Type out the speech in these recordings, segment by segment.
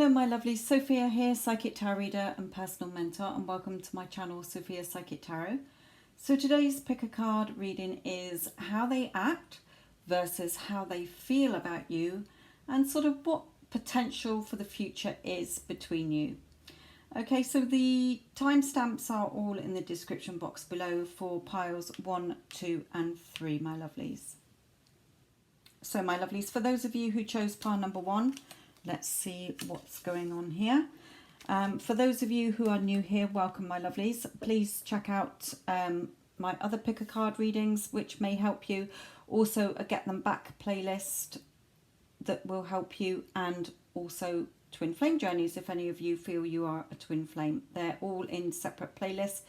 Hello my lovely, Sophia here, Psychic Tarot reader and personal mentor, and welcome to my channel Sophia Psychic Tarot. So today's pick a card reading is how they act versus how they feel about you, and sort of what potential for the future is between you. Okay, so the timestamps are all in the description box below for piles 1, 2 and 3, my lovelies. So my lovelies, for those of you who chose pile number 1, let's see what's going on here. For those of you who are new here, welcome my lovelies. Please check out my other pick a card readings which may help you. Also a Get Them Back playlist that will help you, and also twin flame journeys if any of you feel you are a twin flame. They're all in separate playlists,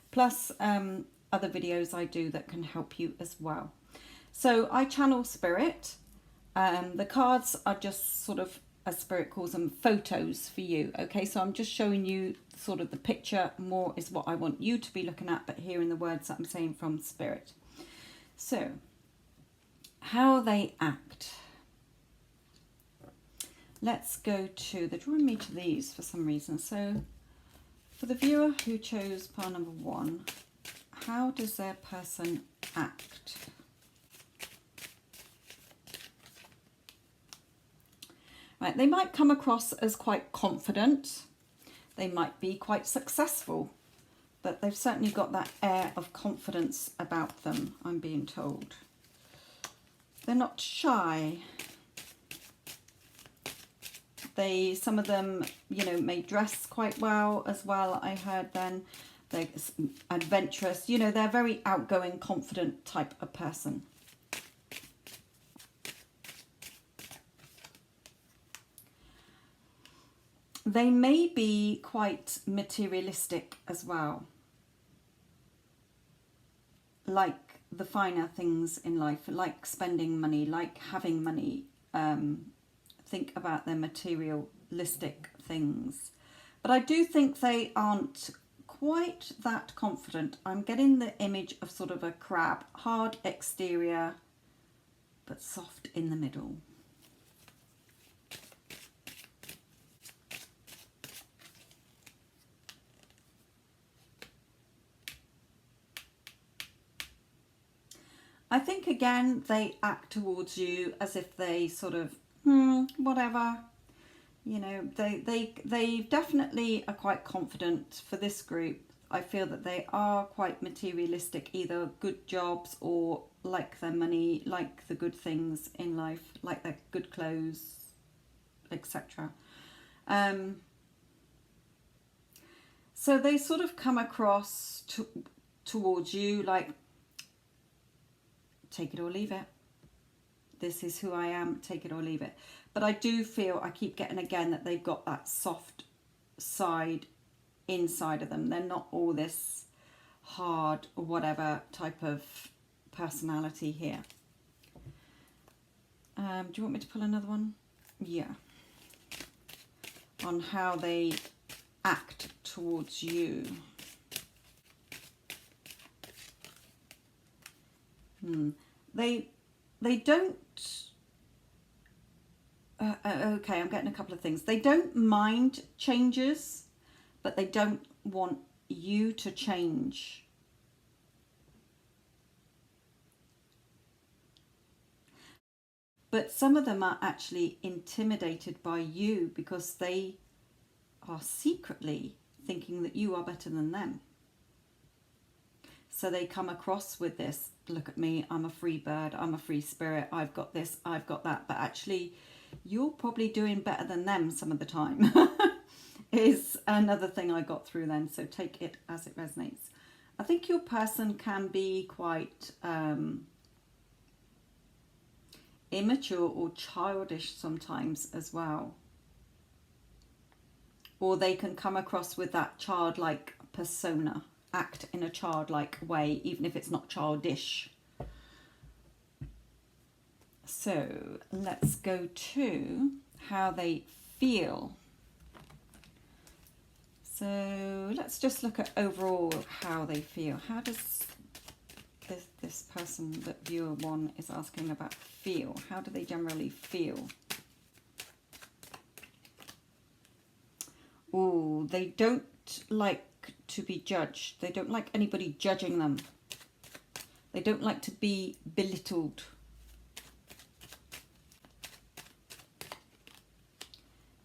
plus other videos I do that can help you as well. So I channel spirit. The cards are just sort of, as spirit calls them, photos for you. Okay, so I'm just showing you sort of the picture. More is what I want you to be looking at, but hearing the words that I'm saying from spirit. So how they act. Let's go to, they're drawing me to these for some reason. So for the viewer who chose pile number 1, how does their person act? Right, they might come across as quite confident. They might be quite successful, but they've certainly got that air of confidence about them, I'm being told. They're not shy. Some of them, you know, may dress quite well as well. I heard then they're adventurous. You know, they're very outgoing, confident type of person. They may be quite materialistic as well, like the finer things in life, like spending money, like having money. Think about their materialistic things. But I do think they aren't quite that confident. I'm getting the image of sort of a crab, hard exterior, but soft in the middle. I think again they act towards you as if they sort of whatever, you know. They definitely are quite confident. For this group, I feel that they are quite materialistic, either good jobs or like their money, like the good things in life, like their good clothes, etc. So they sort of come across towards you like, take it or leave it. This is who I am, take it or leave it. But I do feel, I keep getting again, that they've got that soft side inside of them. They're not all this hard or whatever type of personality here. Do you want me to pull another one? Yeah. On how they act towards you. They don't, okay, I'm getting a couple of things. They don't mind changes, but they don't want you to change. But some of them are actually intimidated by you because they are secretly thinking that you are better than them. So they come across with this, look at me, I'm a free bird, I'm a free spirit, I've got this, I've got that. But actually, you're probably doing better than them some of the time, is another thing I got through then. So take it as it resonates. I think your person can be quite immature or childish sometimes as well. Or they can come across with that childlike persona. Act in a childlike way, even if it's not childish. So let's go to how they feel. So let's just look at overall how they feel. How does this person that viewer 1 is asking about feel? How do they generally feel? Oh, they don't like to be judged. They don't like anybody judging them. They don't like to be belittled.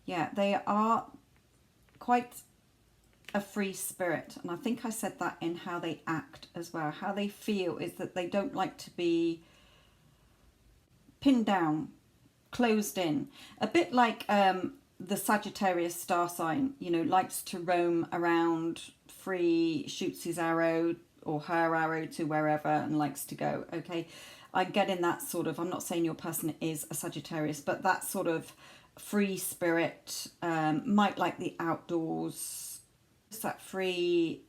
Yeah, they are quite a free spirit. And I think I said that in how they act as well. How they feel is that they don't like to be pinned down, closed in. A bit like the Sagittarius star sign, you know, likes to roam around free, shoots his arrow or her arrow to wherever and likes to go. Okay, I get in that sort of, I'm not saying your person is a Sagittarius, but that sort of free spirit, might like the outdoors. It's that free,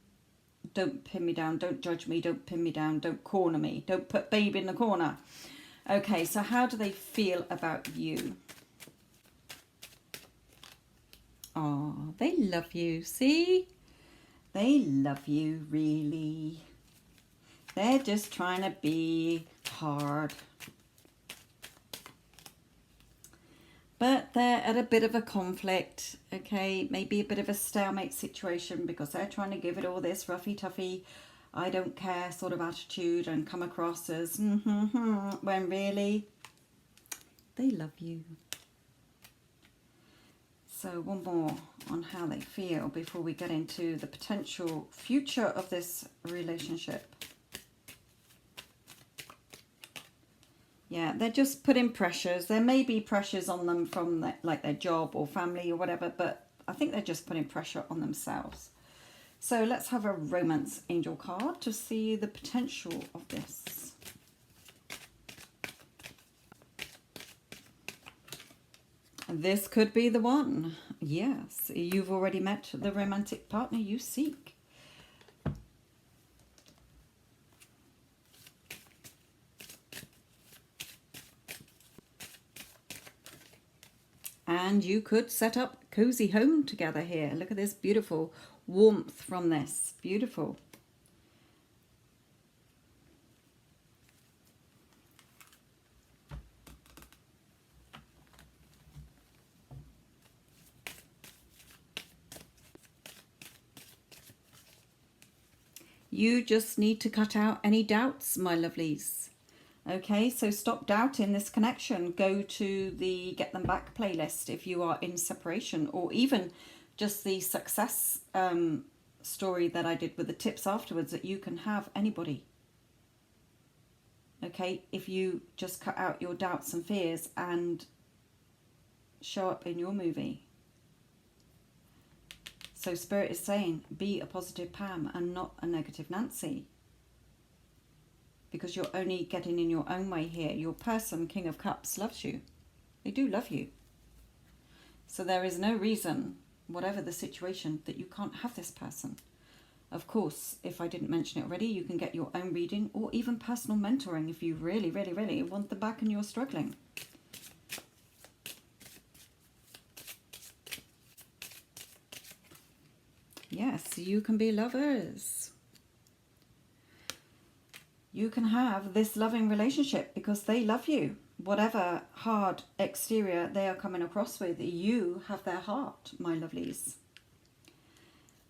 don't pin me down, don't judge me, don't pin me down, don't corner me, don't put babe in the corner. Okay, so how do they feel about you? Oh, they love you, see? They love you, really. They're just trying to be hard. But they're at a bit of a conflict, okay? Maybe a bit of a stalemate situation because they're trying to give it all this roughy-toughy, I don't care sort of attitude and come across as when really they love you. So one more on how they feel before we get into the potential future of this relationship. Yeah, they're just putting pressures. There may be pressures on them from their job or family or whatever, but I think they're just putting pressure on themselves. So let's have a romance angel card to see the potential of this. This could be the one. Yes, you've already met the romantic partner you seek. And you could set up a cozy home together here. Look at this beautiful warmth from this. Beautiful. You just need to cut out any doubts, my lovelies. Okay, so stop doubting this connection. Go to the Get Them Back playlist if you are in separation, or even just the success story that I did with the tips afterwards, that you can have anybody. Okay, if you just cut out your doubts and fears and show up in your movie. So Spirit is saying, be a positive Pam and not a negative Nancy. Because you're only getting in your own way here. Your person, King of Cups, loves you. They do love you. So there is no reason, whatever the situation, that you can't have this person. Of course, if I didn't mention it already, you can get your own reading or even personal mentoring if you really, really, really want them back and you're struggling. Yes, you can be lovers. You can have this loving relationship because they love you. Whatever hard exterior they are coming across with, you have their heart, my lovelies.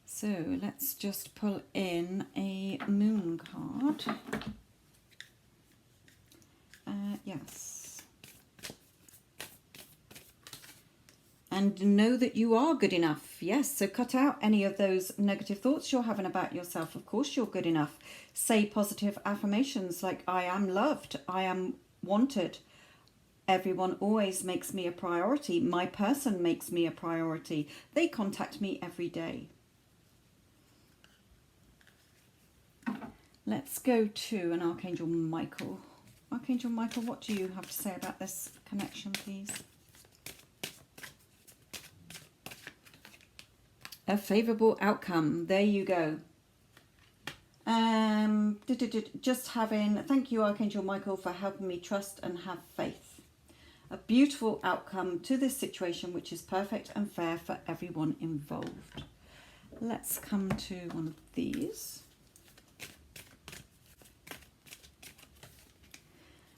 So let's just pull in a moon card. Yes. And know that you are good enough. Yes, so cut out any of those negative thoughts you're having about yourself. Of course you're good enough. Say positive affirmations like, I am loved, I am wanted. Everyone always makes me a priority. My person makes me a priority. They contact me every day. Let's go to an Archangel Michael. Archangel Michael, what do you have to say about this connection, please? A favourable outcome. There you go. Just having, thank you, Archangel Michael, for helping me trust and have faith. A beautiful outcome to this situation, which is perfect and fair for everyone involved. Let's come to one of these.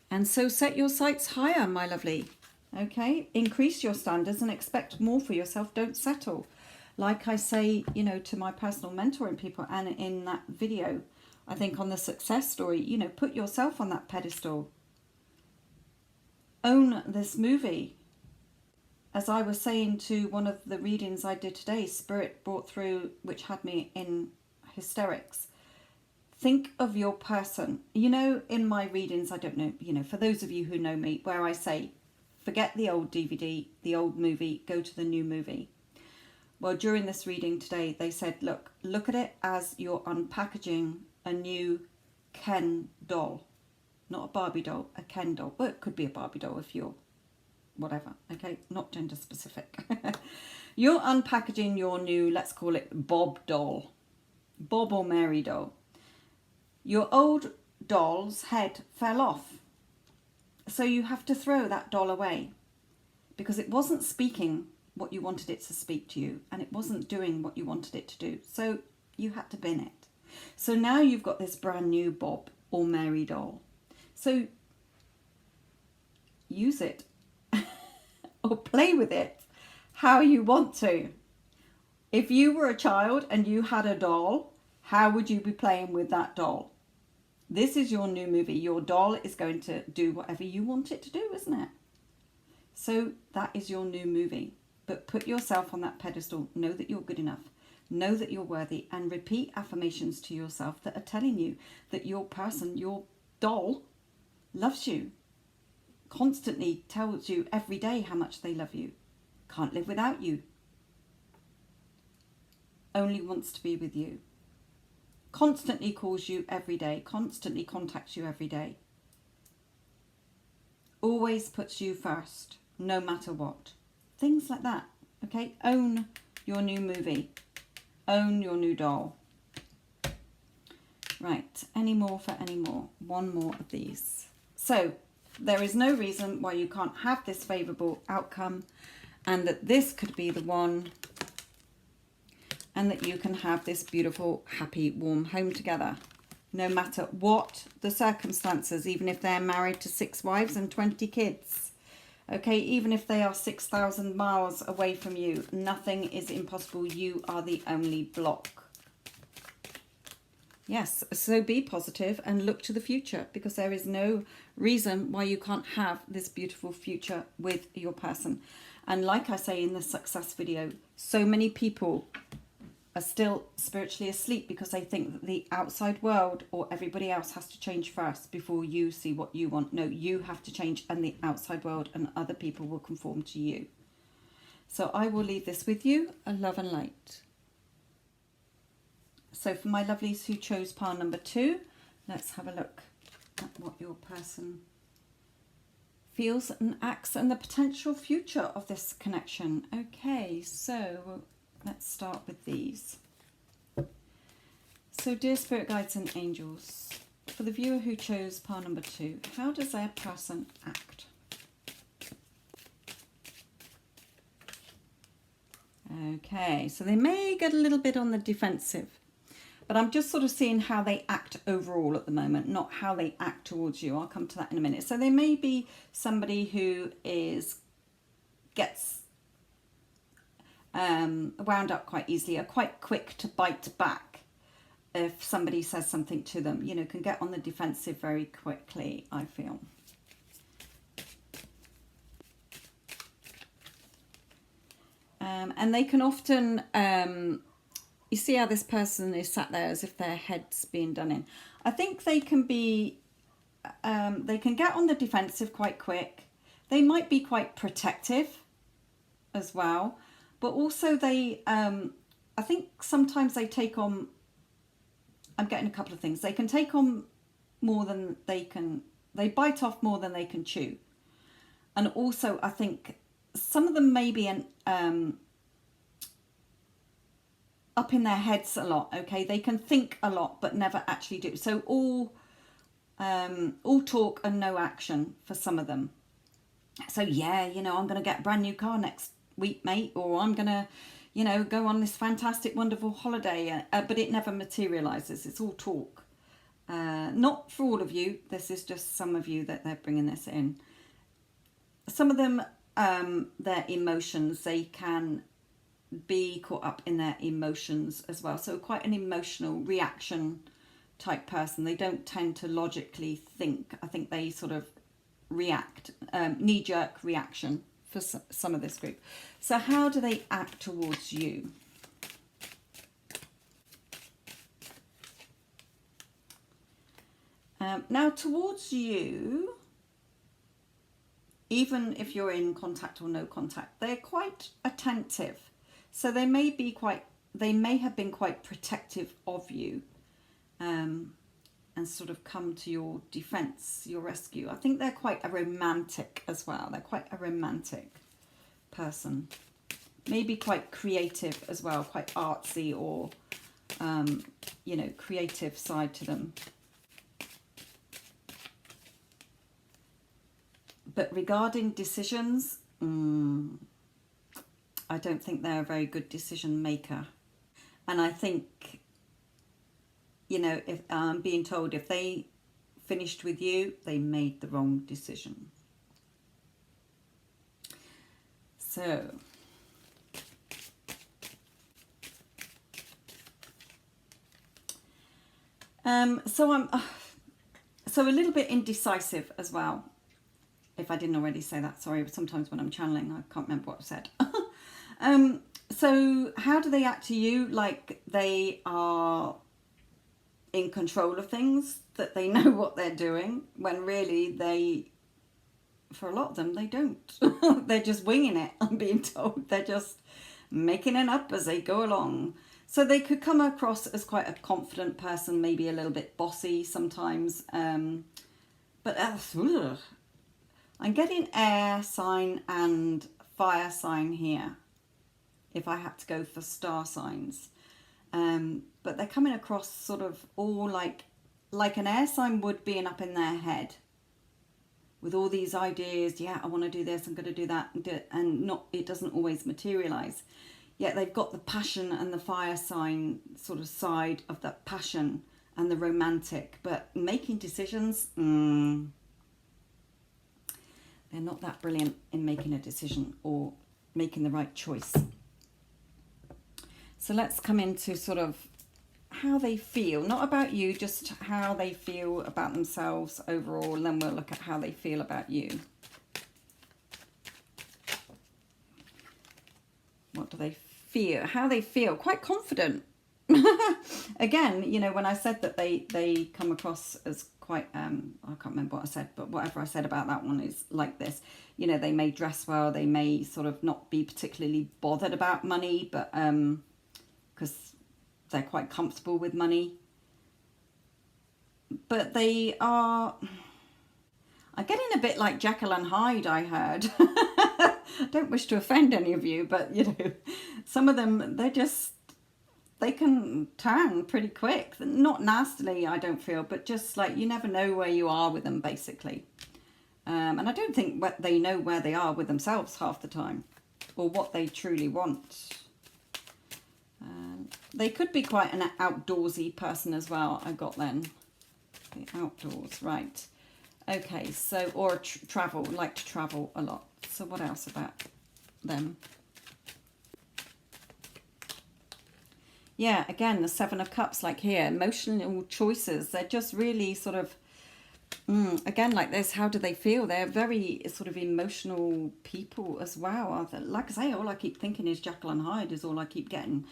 And so set your sights higher, my lovely. Okay, increase your standards and expect more for yourself. Don't settle. Like I say, you know, to my personal mentoring people, and in that video, I think on the success story, you know, put yourself on that pedestal. Own this movie. As I was saying to one of the readings I did today, Spirit brought through, which had me in hysterics. Think of your person. You know, in my readings, I don't know, you know, for those of you who know me, where I say, forget the old DVD, the old movie, go to the new movie. Well, during this reading today, they said, look at it as you're unpackaging a new Ken doll. Not a Barbie doll, a Ken doll. Well, it could be a Barbie doll if you're whatever, okay? Not gender specific. You're unpackaging your new, let's call it Bob doll. Bob or Mary doll. Your old doll's head fell off. So you have to throw that doll away because it wasn't speaking what you wanted it to speak to you, and it wasn't doing what you wanted it to do. So you had to bin it. So now you've got this brand new Bob or Mary doll. So use it or play with it how you want to. If you were a child and you had a doll, how would you be playing with that doll? This is your new movie. Your doll is going to do whatever you want it to do, isn't it? So that is your new movie. But put yourself on that pedestal. Know that you're good enough. Know that you're worthy, and repeat affirmations to yourself that are telling you that your person, your doll, loves you. Constantly tells you every day how much they love you. Can't live without you. Only wants to be with you. Constantly calls you every day. Constantly contacts you every day. Always puts you first, no matter what. Things like that, okay? Own your new movie. Own your new doll. Right, any more for any more? One more of these. So, there is no reason why you can't have this favourable outcome, and that this could be the one, and that you can have this beautiful, happy, warm home together. No matter what the circumstances, even if they're married to 6 wives and 20 kids. Okay, even if they are 6,000 miles away from you, nothing is impossible. You are the only block. Yes, so be positive and look to the future, because there is no reason why you can't have this beautiful future with your person. And like I say in the success video, so many people are still spiritually asleep because they think that the outside world or everybody else has to change first before you see what you want. No, you have to change, and the outside world and other people will conform to you. So I will leave this with you, a love and light. So for my lovelies who chose pile number 2, let's have a look at what your person feels and acts and the potential future of this connection. Okay, so let's start with these. So dear spirit guides and angels, for the viewer who chose pile number 2, how does their person act? Okay, so they may get a little bit on the defensive, but I'm just sort of seeing how they act overall at the moment, not how they act towards you. I'll come to that in a minute. So they may be somebody who gets wound up quite easily, are quite quick to bite back if somebody says something to them. You know, can get on the defensive very quickly, I feel. And they can often, you see how this person is sat there as if their head's being done in. I think they can be, they can get on the defensive quite quick. They might be quite protective as well. But also they, I think sometimes they take on, I'm getting a couple of things. They can take on more than they can, they bite off more than they can chew. And also I think some of them may be up in their heads a lot, okay? They can think a lot but never actually do. So all talk and no action for some of them. So yeah, you know, I'm going to get a brand new car next week, mate, or I'm going to, you know, go on this fantastic, wonderful holiday, but it never materializes. It's all talk. Not for all of you. This is just some of you that they're bringing this in. Some of them, their emotions, they can be caught up in their emotions as well. So quite an emotional reaction type person. They don't tend to logically think. I think they sort of react, knee-jerk reaction for some of this group. So how do they act towards you? Now towards you, even if you're in contact or no contact, they're quite attentive. So they may have been quite protective of you, and sort of come to your defense, your rescue. I think they're quite a romantic as well. They're quite a romantic person. Maybe quite creative as well, quite artsy, or, you know, creative side to them. But regarding decisions, I don't think they're a very good decision maker. And I think, you know, if I'm being told if they finished with you, they made the wrong decision. So, so a little bit indecisive as well. If I didn't already say that, sorry. Sometimes when I'm channeling, I can't remember what I said. So how do they act to you? Like they are in control of things, that they know what they're doing, when really for a lot of them, they don't. They're just winging it, I'm being told. They're just making it up as they go along. So they could come across as quite a confident person, maybe a little bit bossy sometimes. But I'm getting air sign and fire sign here, if I had to go for star signs. But they're coming across sort of all like an air sign would being up in their head with all these ideas. Yeah, I want to do this, I'm going to do that, and it doesn't always materialize. Yet they've got the passion and the fire sign sort of side of that passion and the romantic, but making decisions, they're not that brilliant in making a decision or making the right choice. So let's come into sort of how they feel, not about you, just how they feel about themselves overall, and then we'll look at how they feel about you. What do they feel? How they feel? Quite confident. Again, you know, when I said that they come across as quite, I can't remember what I said, but whatever I said about that one is like this. You know, they may dress well, they may sort of not be particularly bothered about money, but because they're quite comfortable with money. But they are getting a bit like Jekyll and Hyde, I heard. I don't wish to offend any of you, but, you know, some of them, they can turn pretty quick. Not nastily, I don't feel, but just like you never know where you are with them, basically. And I don't think they know where they are with themselves half the time, or what they truly want. They could be quite an outdoorsy person as well, I got then. The outdoors, right. Okay, so, or travel, like to travel a lot. So what else about them? Yeah, again, the Seven of Cups, like here, emotional choices. They're just really sort of, again, like this, how do they feel? They're very sort of emotional people as well. Like I say, all I keep thinking is Jekyll and Hyde is all I keep getting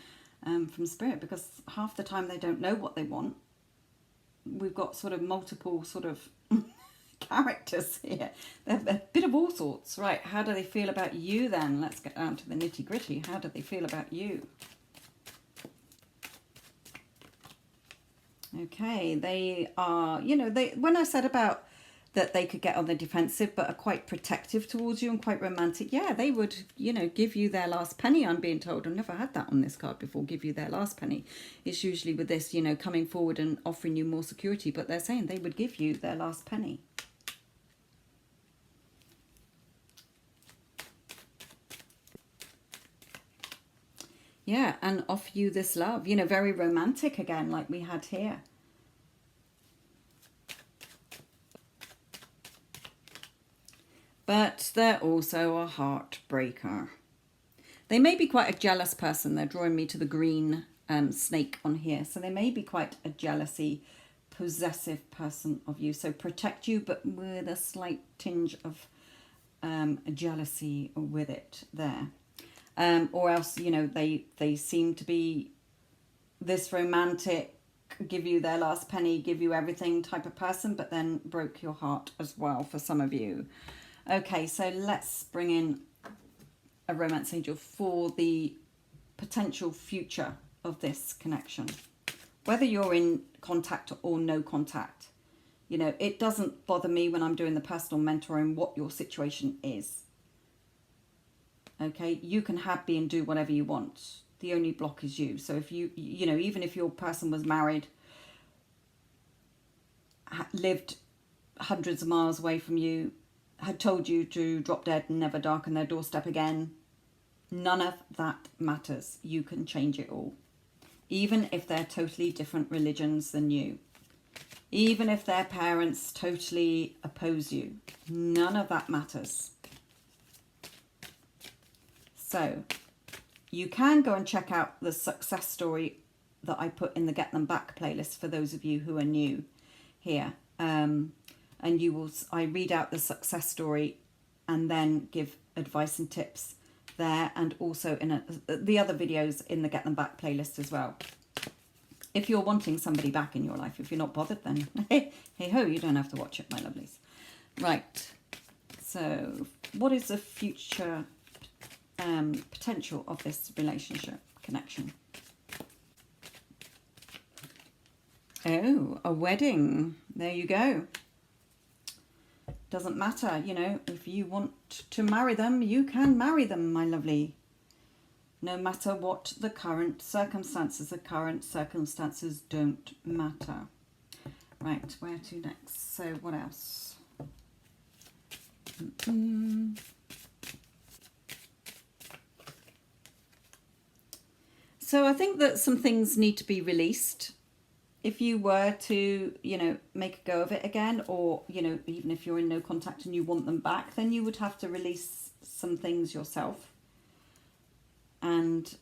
from Spirit, because half the time they don't know what they want. We've got sort of multiple sort of characters here. They're a bit of all sorts. Right, how do they feel about you then? Let's get down to the nitty gritty. How do they feel about you? Okay, they are, you know, when I said about that they could get on the defensive but are quite protective towards you and quite romantic, yeah, they would, you know, give you their last penny, I'm being told. I've never had that on this card before, give you their last penny. It's usually with this, you know, coming forward and offering you more security, but they're saying they would give you their last penny. Yeah, and offer you this love, you know, very romantic again, like we had here. But they're also a heartbreaker. They may be quite a jealous person. They're drawing me to the green snake on here. So they may be quite a jealousy, possessive person of you. So protect you, but with a slight tinge of jealousy with it there. Or else, you know, they seem to be this romantic, give you their last penny, give you everything type of person, but then broke your heart as well for some of you. Okay, so let's bring in a romance angel for the potential future of this connection. Whether you're in contact or no contact, you know, it doesn't bother me when I'm doing the personal mentoring what your situation is. Okay, you can have, be, and do whatever you want. The only block is you. So if you know, even if your person was married, lived hundreds of miles away from you, had told you to drop dead and never darken their doorstep again, none of that matters. You can change it all. Even if they're totally different religions than you. Even if their parents totally oppose you. None of that matters. So, you can go and check out the success story that I put in the Get Them Back playlist for those of you who are new here. And you will, I read out the success story and then give advice and tips there, and also in the other videos in the Get Them Back playlist as well. If you're wanting somebody back in your life, if you're not bothered, then hey ho, you don't have to watch it, my lovelies. Right, so what is the future potential of this relationship connection? Oh, a wedding. There you go. Doesn't matter, you know, if you want to marry them, you can marry them, my lovely. No matter what the current circumstances. The current circumstances don't matter. Right, where to next? So what else? So I think that some things need to be released. If you were to, you know, make a go of it again, or, you know, even if you're in no contact and you want them back, then you would have to release some things yourself and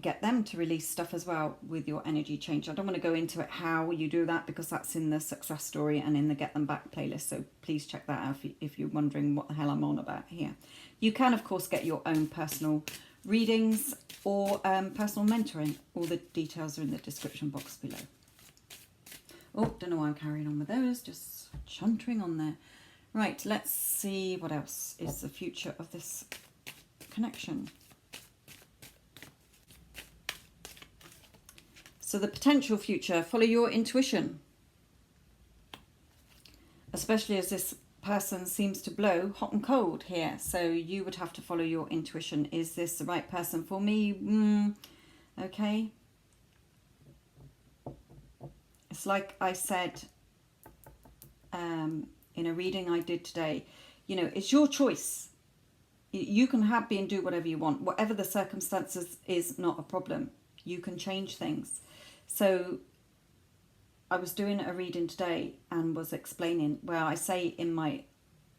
get them to release stuff as well with your energy change. I don't want to go into it how you do that because that's in the success story and in the Get Them Back playlist. So please check that out if you're wondering what the hell I'm on about here. You can, of course, get your own personal readings or personal mentoring. All the details are in the description box below. Oh, don't know why I'm carrying on with those, just chuntering on there. Right, let's see what else is the future of this connection. So the potential future, follow your intuition. Especially as this person seems to blow hot and cold here. So you would have to follow your intuition. Is this the right person for me? Okay. It's like I said in a reading I did today. You know, it's your choice. You can have, be, and do whatever you want. Whatever the circumstances is not a problem. You can change things. So I was doing a reading today and was explaining where I say in my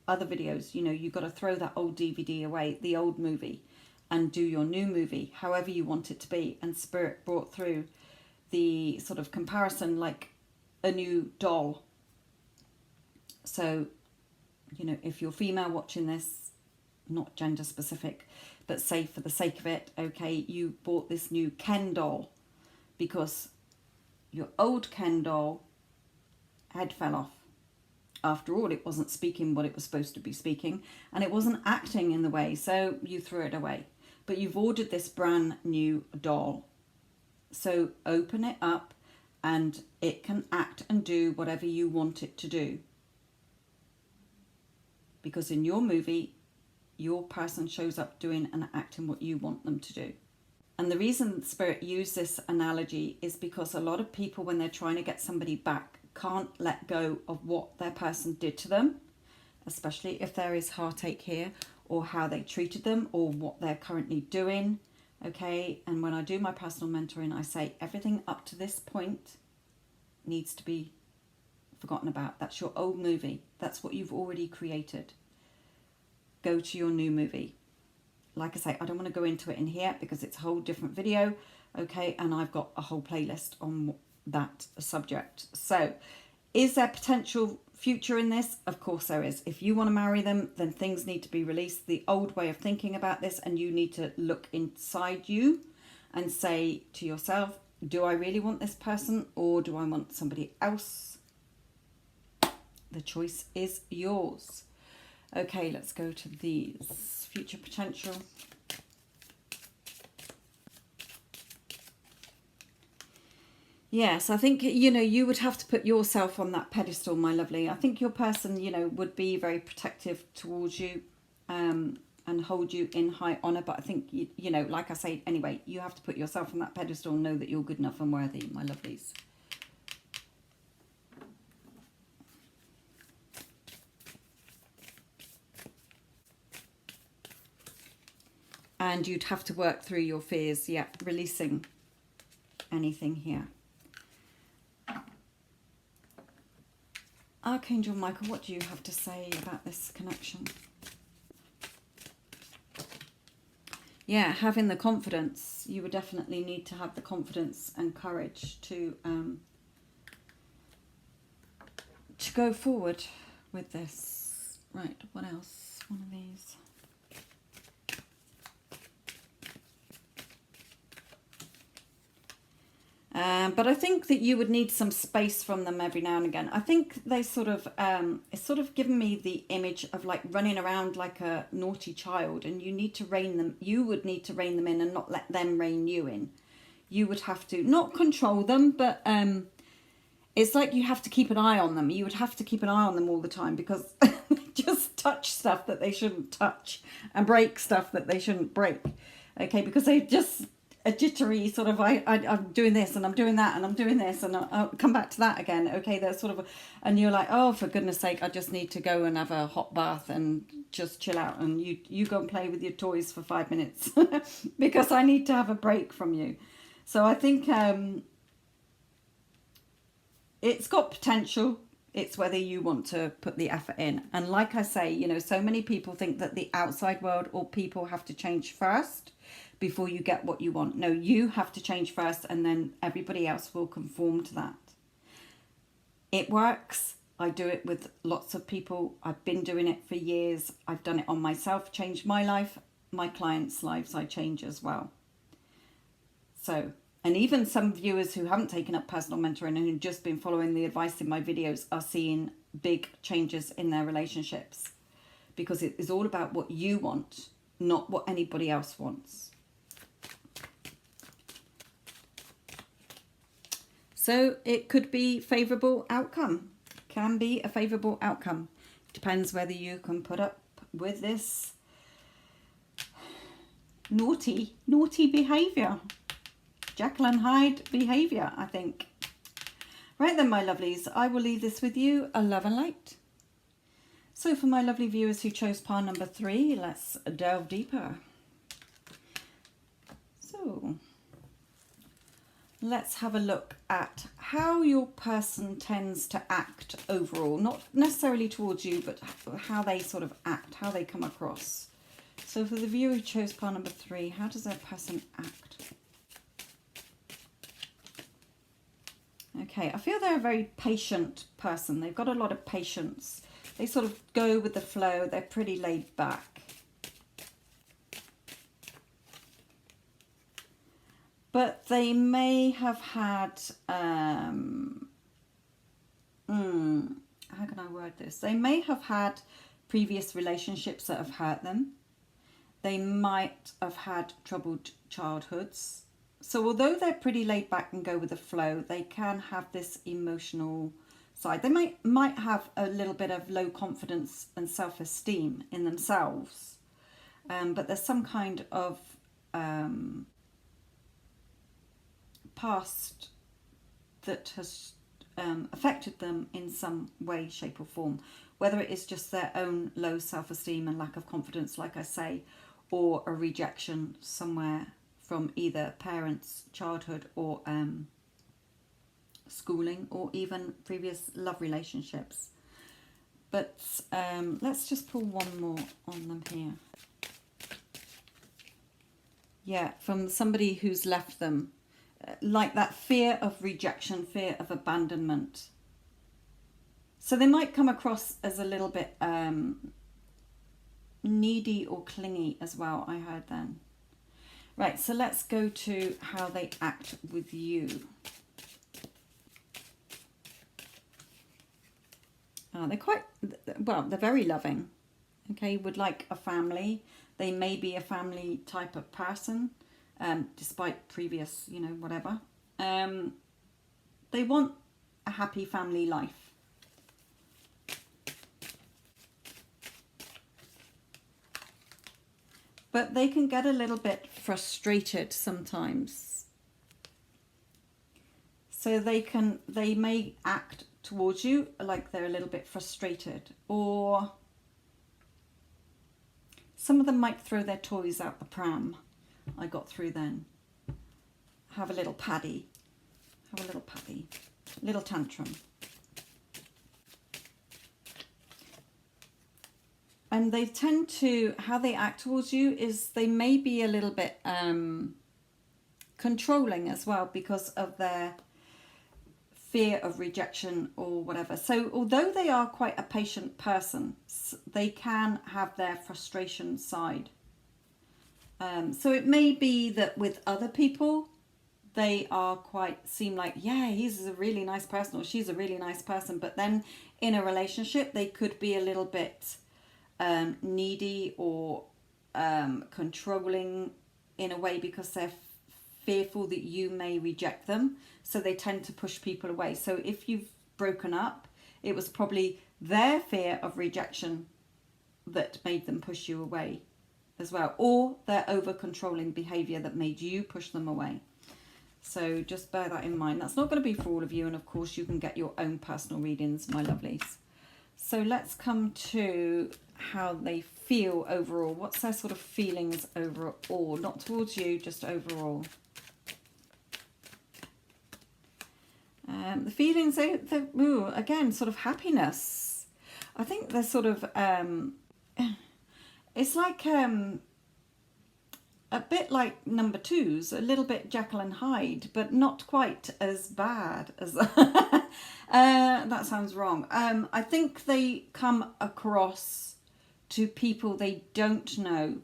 other videos, you know, you've got to throw that old DVD away, the old movie, and do your new movie, however you want it to be. And Spirit brought through the sort of comparison like a new doll. So, you know, if you're female watching this, not gender specific, but say for the sake of it, okay, you bought this new Ken doll because your old Ken doll head fell off. After all, it wasn't speaking what it was supposed to be speaking, and it wasn't acting in the way, so you threw it away. But you've ordered this brand new doll. So open it up and it can act and do whatever you want it to do. Because in your movie, your person shows up doing and acting what you want them to do. And the reason Spirit used this analogy is because a lot of people, when they're trying to get somebody back, can't let go of what their person did to them, especially if there is heartache here, or how they treated them, or what they're currently doing. Okay, and when I do my personal mentoring, I say everything up to this point needs to be forgotten about. That's your old movie. That's what you've already created. Go to your new movie. like I say, I don't want to go into it in here because it's a whole different video. Okay, and I've got a whole playlist on that subject. So, is there potential future in this? Of course there is. If you want to marry them, then things need to be released. The old way of thinking about this, and you need to look inside you and say to yourself, do I really want this person or do I want somebody else? The choice is yours. Okay, let's go to these. Future potential. Yes, I think, you know, you would have to put yourself on that pedestal, my lovely. I think your person, you know, would be very protective towards you and hold you in high honour. But I think, you know, like I say, anyway, you have to put yourself on that pedestal and know that you're good enough and worthy, my lovelies. And you'd have to work through your fears, yeah, releasing anything here. Archangel Michael, what do you have to say about this connection? Yeah, having the confidence. You would definitely need to have the confidence and courage to go forward with this. Right, what else? One of these. But I think that you would need some space from them every now and again. I think they sort of, it's sort of given me the image of like running around like a naughty child, and you need to rein them, you would need to rein them in and not let them rein you in. You would have to, not control them, but it's like you have to keep an eye on them. You would have to keep an eye on them all the time because they just touch stuff that they shouldn't touch and break stuff that they shouldn't break. Okay, because they just... a jittery sort of, I'm doing this and I'm doing that and I'm doing this and I'll come back to that again. Okay, there's sort of, and you're like, oh, for goodness sake, I just need to go and have a hot bath and just chill out. And you go and play with your toys for 5 minutes because I need to have a break from you. So I think it's got potential. It's whether you want to put the effort in. And like I say, you know, so many people think that the outside world or people have to change first before you get what you want. No, you have to change first and then everybody else will conform to that. It works. I do it with lots of people. I've been doing it for years. I've done it on myself, changed my life. My clients' lives I change as well. So, and even some viewers who haven't taken up personal mentoring and who've just been following the advice in my videos are seeing big changes in their relationships, because it is all about what you want, not what anybody else wants. So it could be favourable outcome, can be a favourable outcome. Depends whether you can put up with this naughty behaviour. Jekyll and Hyde behaviour, I think. Right then, my lovelies, I will leave this with you, a love and light. So for my lovely viewers who chose pile number 3, let's delve deeper. So let's have a look at how your person tends to act overall, not necessarily towards you, but how they sort of act, how they come across. So for the viewer who chose pile number 3, how does their person act? Okay, I feel they're a very patient person. They've got a lot of patience. They sort of go with the flow. They're pretty laid back. But they may have had, how can I word this? They may have had previous relationships that have hurt them. They might have had troubled childhoods. So although they're pretty laid back and go with the flow, they can have this emotional side. They might have a little bit of low confidence and self-esteem in themselves. But there's some kind of past that has affected them in some way, shape or form. Whether it is just their own low self-esteem and lack of confidence, like I say, or a rejection somewhere from either parents, childhood, or schooling, or even previous love relationships. But let's just pull one more on them here. Yeah, from somebody who's left them. Like that fear of rejection, fear of abandonment. So they might come across as a little bit needy or clingy as well, I heard then. Right, so let's go to how they act with you. They're quite, well, they're very loving. Okay, would like a family. They may be a family type of person, despite previous, whatever. They want a happy family life. But they can get a little bit frustrated sometimes. So they may act towards you like they're a little bit frustrated, or some of them might throw their toys out the pram. I got through then. Have a little paddy. Little tantrum. And they tend to, how they act towards you is they may be a little bit controlling as well because of their fear of rejection or whatever. So although they are quite a patient person, they can have their frustration side. So it may be that with other people, they are seem like, yeah, he's a really nice person or she's a really nice person. But then in a relationship, they could be a little bit needy or controlling in a way because they're fearful that you may reject them, so they tend to push people away. So if you've broken up, it was probably their fear of rejection that made them push you away as well, or their over controlling behavior that made you push them away. So just bear that in mind. That's not going to be for all of you, and of course you can get your own personal readings, my lovelies. So let's come to how they feel overall. What's their sort of feelings overall? Not towards you, just overall. The feelings, again, sort of happiness. I think they're sort of, it's like a bit like number twos, a little bit Jekyll and Hyde, but not quite as bad as that sounds wrong. I think they come across to people they don't know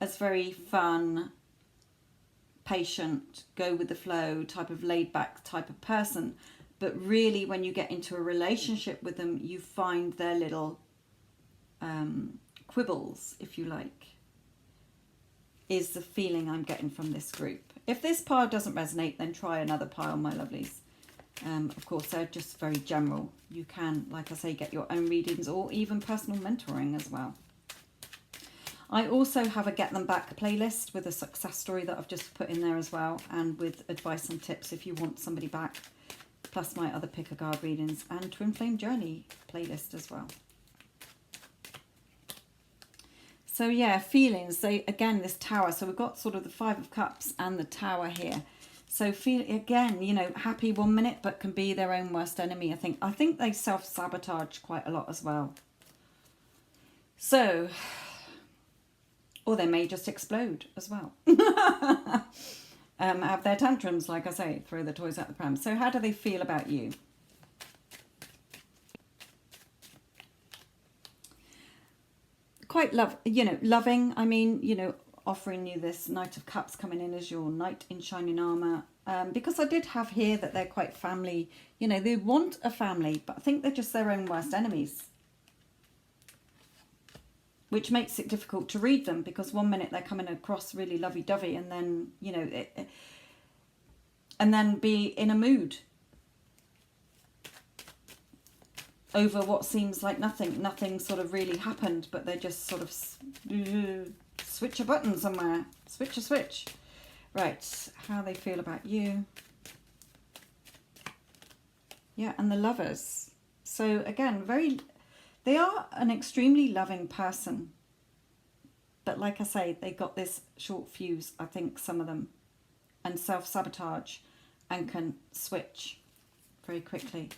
as very fun, patient, go with the flow type of laid back type of person. But really when you get into a relationship with them, you find their little quibbles, if you like, is the feeling I'm getting from this group. If this pile doesn't resonate, then try another pile, my lovelies. Of course, they're just very general. You can, like I say, get your own readings or even personal mentoring as well. I also have a Get Them Back playlist with a success story that I've just put in there as well, and with advice and tips if you want somebody back, plus my other pick a card readings and Twin Flame Journey playlist as well. So yeah, feelings, again, this Tower. So we've got sort of the Five of Cups and the Tower here. So feel, again, happy 1 minute, but can be their own worst enemy, I think. I think they self-sabotage quite a lot as well. So, or they may just explode as well. Have their tantrums, like I say, throw the toys out the pram. So how do they feel about you? Quite loving. I mean, offering you this Knight of Cups coming in as your knight in shining armor. Because I did have here that they're quite family. They want a family, but I think they're just their own worst enemies. Which makes it difficult to read them, because 1 minute they're coming across really lovey-dovey, and then, and then be in a mood over what seems like nothing sort of really happened, but they just sort of switch a button somewhere, switch a switch. Right, how they feel about you. Yeah, and the Lovers. So again, they are an extremely loving person, but like I say, they got this short fuse, I think, some of them, and self-sabotage, and can switch very quickly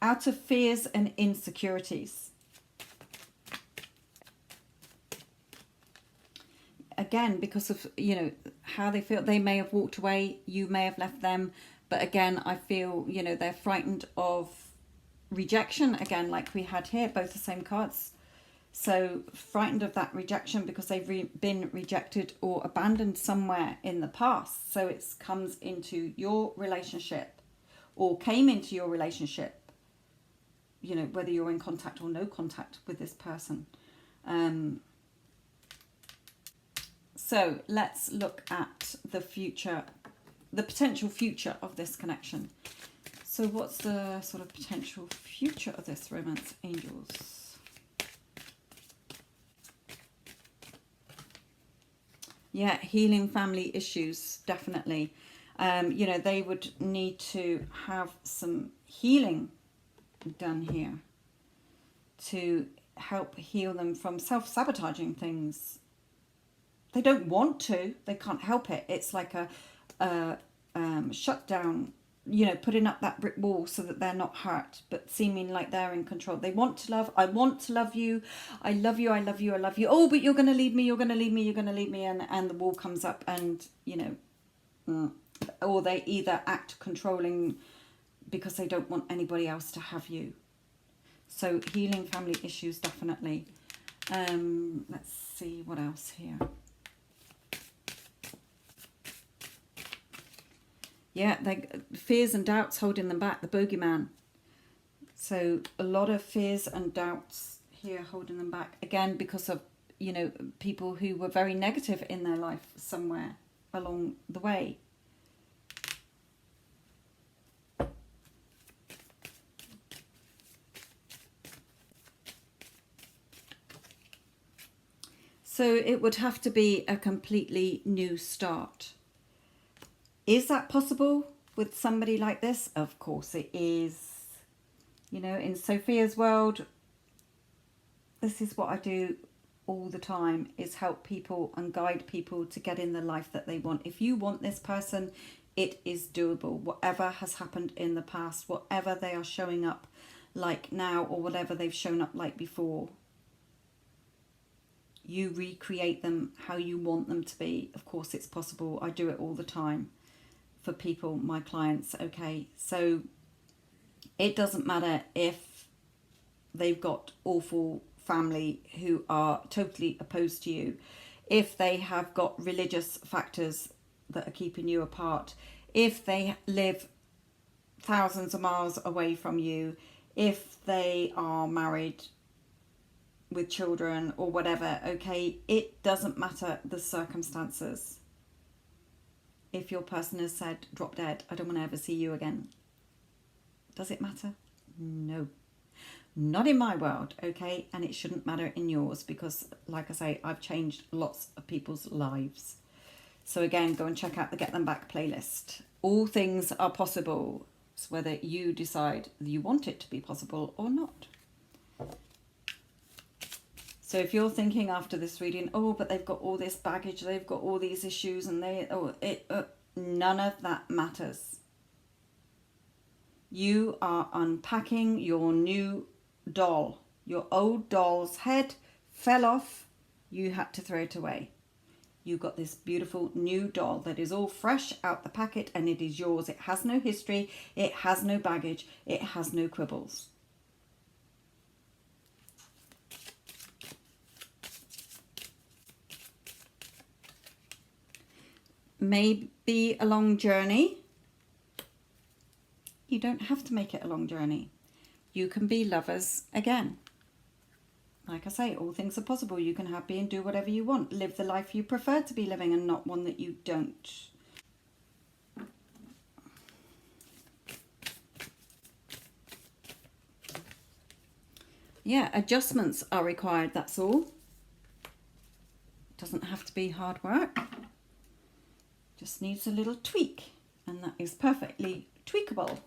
out of fears and insecurities. Again, because of, how they feel. They may have walked away, you may have left them, but again, I feel, you know, they're frightened of rejection again, like we had here, both the same cards. So frightened of that rejection because they've been rejected or abandoned somewhere in the past. So it comes into your relationship or came into your relationship, you know, whether you're in contact or no contact with this person. So let's look at the future, the potential future of this connection. So what's the sort of potential future of this romance, angels? Yeah, healing family issues, definitely. You know, they would need to have some healing done here to help heal them from self-sabotaging things. They don't want to, they can't help it. It's like a shutdown, you know, putting up that brick wall so that they're not hurt, but seeming like they're in control. They want to love. I want to love you. I love you. I love you. I love you. Oh, but you're going to leave me. You're going to leave me. You're going to leave me. And the wall comes up and, you know, or they either act controlling because they don't want anybody else to have you. So healing family issues, definitely. Let's see what else here. Yeah, fears and doubts holding them back, the bogeyman. So a lot of fears and doubts here holding them back. Again, because of, you know, people who were very negative in their life somewhere along the way. So it would have to be a completely new start. Is that possible with somebody like this? Of course it is. You know, in Sophia's world, this is what I do all the time, is help people and guide people to get in the life that they want. If you want this person, it is doable. Whatever has happened in the past, whatever they are showing up like now or whatever they've shown up like before, you recreate them how you want them to be. Of course it's possible. I do it all the time for people, my clients. Okay, so it doesn't matter if they've got awful family who are totally opposed to you, if they have got religious factors that are keeping you apart, if they live thousands of miles away from you, if they are married with children or whatever. Okay, it doesn't matter the circumstances. If your person has said, drop dead, I don't want to ever see you again. Does it matter? No. Not in my world, okay? And it shouldn't matter in yours because, like I say, I've changed lots of people's lives. So again, go and check out the Get Them Back playlist. All things are possible. It's whether you decide you want it to be possible or not. So if you're thinking after this reading, oh, but they've got all this baggage, they've got all these issues, and none of that matters. You are unpacking your new doll. Your old doll's head fell off. You had to throw it away. You got this beautiful new doll that is all fresh out the packet, and it is yours. It has no history. It has no baggage. It has no quibbles. Maybe a long journey. You don't have to make it a long journey. You can be lovers again. Like I say, all things are possible. You can happy and do whatever you want. Live the life you prefer to be living and not one that you don't. Yeah, adjustments are required, that's all. Doesn't have to be hard work. Just needs a little tweak, and that is perfectly tweakable.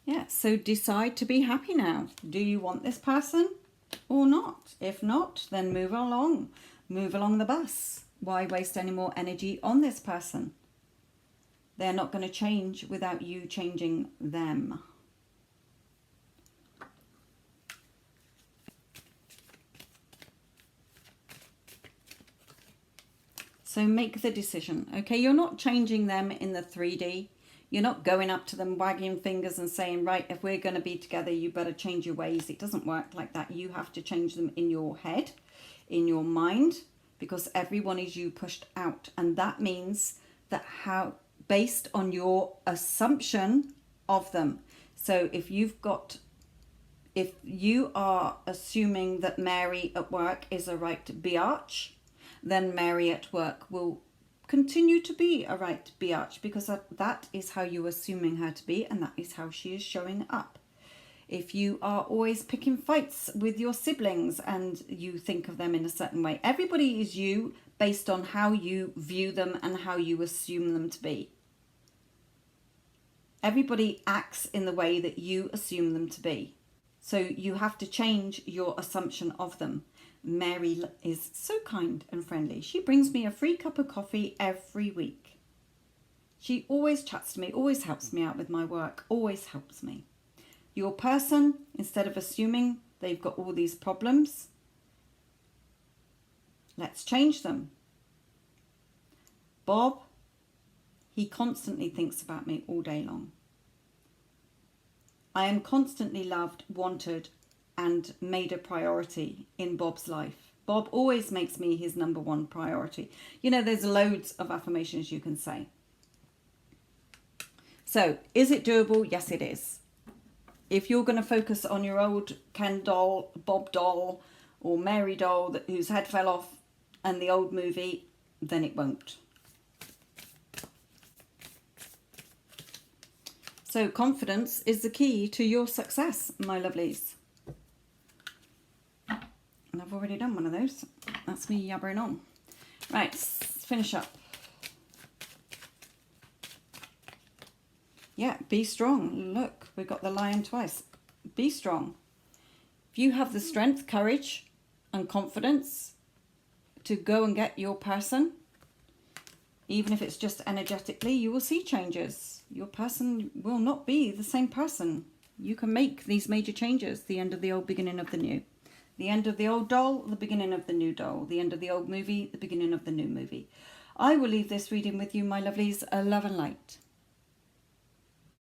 Yeah, so decide to be happy now. Do you want this person or not? If not, then move along. Move along the bus. Why waste any more energy on this person? They're not going to change without you changing them. So make the decision, okay? You're not changing them in the 3D. You're not going up to them, wagging fingers and saying, right, if we're going to be together, you better change your ways. It doesn't work like that. You have to change them in your head, in your mind, because everyone is you pushed out. And that means that based on your assumption of them. So if you are assuming that Mary at work is a right biatch, then Mary at work will continue to be a right biatch, because that is how you're assuming her to be, and that is how she is showing up. If you are always picking fights with your siblings and you think of them in a certain way, everybody is you based on how you view them and how you assume them to be. Everybody acts in the way that you assume them to be. So you have to change your assumption of them. Mary is so kind and friendly. She brings me a free cup of coffee every week. She always chats to me, always helps me out with my work, always helps me. Your person, instead of assuming they've got all these problems, let's change them. Bob, he constantly thinks about me all day long. I am constantly loved, wanted, and made a priority in Bob's life. Bob always makes me his number one priority. You know, there's loads of affirmations you can say. So, is it doable? Yes, it is. If you're going to focus on your old Ken doll, Bob doll, or Mary doll whose head fell off, and the old movie, then it won't. So confidence is the key to your success, my lovelies. And I've already done one of those. That's me yabbering on. Right, let's finish up. Yeah, be strong. Look, we've got the lion twice. Be strong. If you have the strength, courage, and confidence to go and get your person, even if it's just energetically, you will see changes. Your person will not be the same person. You can make these major changes. The end of the old, beginning of the new. The end of the old doll, the beginning of the new doll. The end of the old movie, the beginning of the new movie. I will leave this reading with you, my lovelies. Love and light.